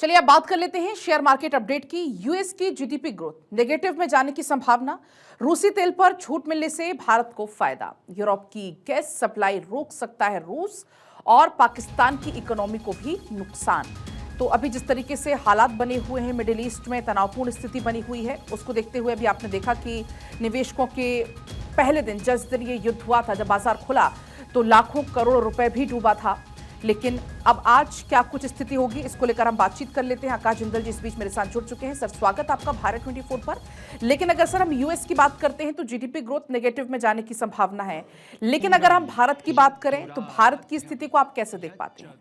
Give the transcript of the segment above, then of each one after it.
चलिए अब बात कर लेते हैं शेयर मार्केट अपडेट की। यूएस की जीडीपी ग्रोथ नेगेटिव में जाने की संभावना, रूसी तेल पर छूट मिलने से भारत को फायदा, यूरोप की गैस सप्लाई रोक सकता है रूस, और पाकिस्तान की इकोनॉमी को भी नुकसान। तो अभी जिस तरीके से हालात बने हुए हैं, मिडिल ईस्ट में तनावपूर्ण स्थिति बनी हुई है, उसको देखते हुए अभी आपने देखा कि निवेशकों के पहले दिन जिस दिन ये युद्ध हुआ था, जब बाजार खुला तो लाखों करोड़ रुपए भी डूबा था। लेकिन अब आज क्या कुछ स्थिति होगी, इसको लेकर हम बातचीत कर लेते हैं। आकाश जिंदल जी इस बीच मेरे साथ जुड़ चुके हैं। सर, स्वागत आपका भारत 24 पर। लेकिन अगर सर हम यूएस की बात करते हैं तो जीडीपी ग्रोथ नेगेटिव में जाने की संभावना है, लेकिन अगर हम भारत की बात करें तो भारत की स्थिति को आप कैसे देख पाते हैं?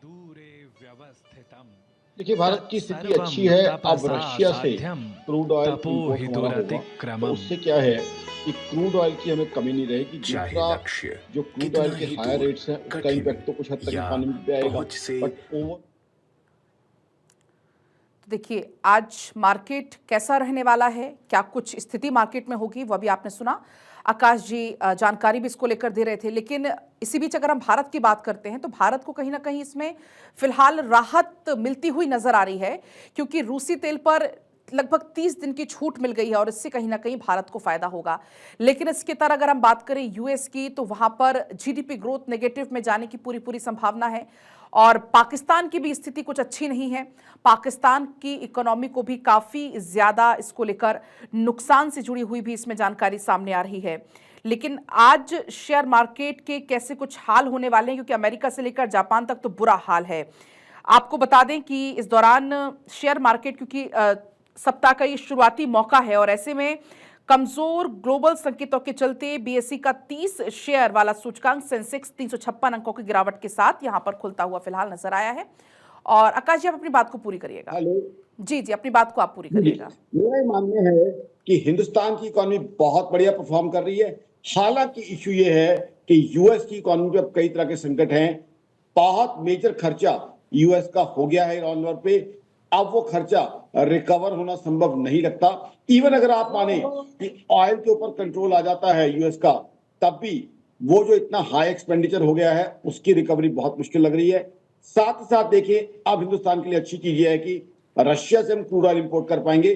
देखिए, भारत की स्थिति अच्छी है। अब रशिया से क्रूड ऑयल इंपोर्ट हमारा होगा, तो उससे क्या है कि क्रूड ऑयल की हमें कमी नहीं रहेगी। दूसरा, जो क्रूड ऑयल के हायर रेट्स हैं उसका इम्पैक्ट तो कुछ हद तक इकोनॉमी पे आएगा, बट ओवर देखिए आज मार्केट कैसा रहने वाला है, क्या कुछ स्थिति मार्केट में होगी, वो भी आपने सुना। आकाश जी जानकारी भी इसको लेकर दे रहे थे। लेकिन इसी बीच अगर हम भारत की बात करते हैं तो भारत को कहीं ना कहीं इसमें फिलहाल राहत मिलती हुई नजर आ रही है, क्योंकि रूसी तेल पर लगभग 30 दिन की छूट मिल गई है और इससे कहीं ना कहीं भारत को फायदा होगा। लेकिन इसके तरह अगर हम बात करें यूएस की, तो वहां पर जीडीपी ग्रोथ नेगेटिव में जाने की पूरी पूरी संभावना है, और पाकिस्तान की भी स्थिति कुछ अच्छी नहीं है। पाकिस्तान की इकोनॉमी को भी काफी ज्यादा इसको लेकर नुकसान से जुड़ी हुई भी इसमें जानकारी सामने आ रही है। लेकिन आज शेयर मार्केट के कैसे कुछ हाल होने वाले हैं, क्योंकि अमेरिका से लेकर जापान तक तो बुरा हाल है। आपको बता दें कि इस दौरान शेयर मार्केट, क्योंकि सप्ताह का ये शुरुआती मौका है, और ऐसे में कमजोर ग्लोबल संकेतों के चलते बीएसई का 30 शेयर वाला सूचकांक सेंसेक्स 356 अंकों की गिरावट के साथ यहां पर खुलता हुआ फिलहाल नजर आया है। और आकाश जी, आप अपनी बात को पूरी करिएगा। हेलो जी जी, अपनी बात को आप पूरी करिएगा। मेरा ये मानना है कि हिंदुस्तान की इकोनॉमी बहुत बढ़िया परफॉर्म कर रही है। हालांकि इशू ये है कि यूएस की इकोनॉमी पे अब कई तरह के संकट हैं। बहुत मेजर खर्चा यूएस का हो गया है ईरान वॉर पे। अब वो खर्चा रिकवर होना संभव नहीं लगता। इवन अगर आप माने कि ऑयल के ऊपर कंट्रोल आ जाता है यूएस का, तब भी वो जो इतना हाई एक्सपेंडिचर हो गया है उसकी रिकवरी बहुत मुश्किल लग रही है। साथ ही साथ देखिए, अब हिंदुस्तान के लिए अच्छी चीज ये है कि रशिया से हम क्रूड ऑयल इंपोर्ट कर पाएंगे,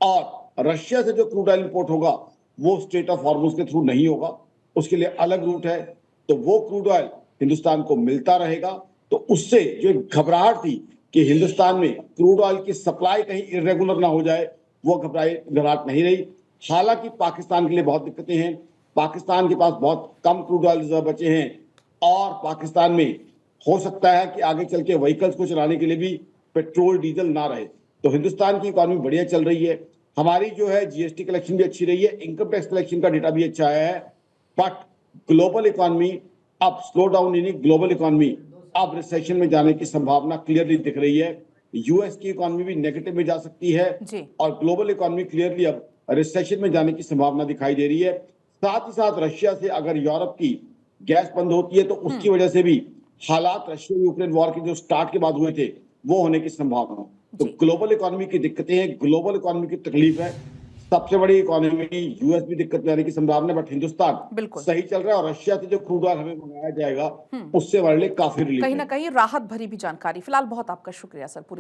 और रशिया से जो क्रूड ऑयल इंपोर्ट होगा वो स्ट्रेट ऑफ हॉर्मुज के थ्रू नहीं होगा, उसके लिए अलग रूट है। तो वो क्रूड ऑयल हिंदुस्तान को मिलता रहेगा। तो उससे जो एक घबराहट थी कि हिंदुस्तान में क्रूड ऑयल की सप्लाई कहीं इरेगुलर ना हो जाए, वो घबराहट नहीं रही। हालांकि पाकिस्तान के लिए बहुत दिक्कतें हैं। पाकिस्तान के पास बहुत कम क्रूड ऑयल रिजर्व बचे हैं, और पाकिस्तान में हो सकता है कि आगे चल के व्हीकल्स को चलाने के लिए भी पेट्रोल डीजल ना रहे। तो हिंदुस्तान की इकोनॉमी बढ़िया चल रही है। हमारी जो है जीएसटी कलेक्शन भी अच्छी रही है, इनकम टैक्स कलेक्शन का डेटा भी अच्छा आया है। बट ग्लोबल इकोनॉमी अब स्लो डाउन, यानी ग्लोबल इकोनॉमी अब रिसेशन में जाने की संभावना क्लियरली दिख रही है। यूएस की इकोनॉमी भी नेगेटिव में जा सकती है, और ग्लोबल इकोनॉमी क्लियरली अब रिसेशन में जाने की संभावना दिखाई दे रही है। साथ ही साथ रशिया से अगर यूरोप की गैस बंद होती है तो उसकी वजह से भी हालात रशिया यूक्रेन वॉर के जो स्टार्ट के बाद हुए थे वो होने की संभावना। तो ग्लोबल इकोनॉमी की दिक्कतें हैं, ग्लोबल इकोनॉमी की तकलीफ है। सबसे बड़ी इकोनॉमी यूएस भी दिक्कत में आने की संभावना है, बट हिंदुस्तान सही चल रहा है, और रशिया से जो क्रूड ऑयल हमें मंगाया जाएगा उससे हमारे लिए काफी रिलीफ है। कहीं ना कहीं राहत भरी भी जानकारी। फिलहाल बहुत आपका शुक्रिया सर। पूरी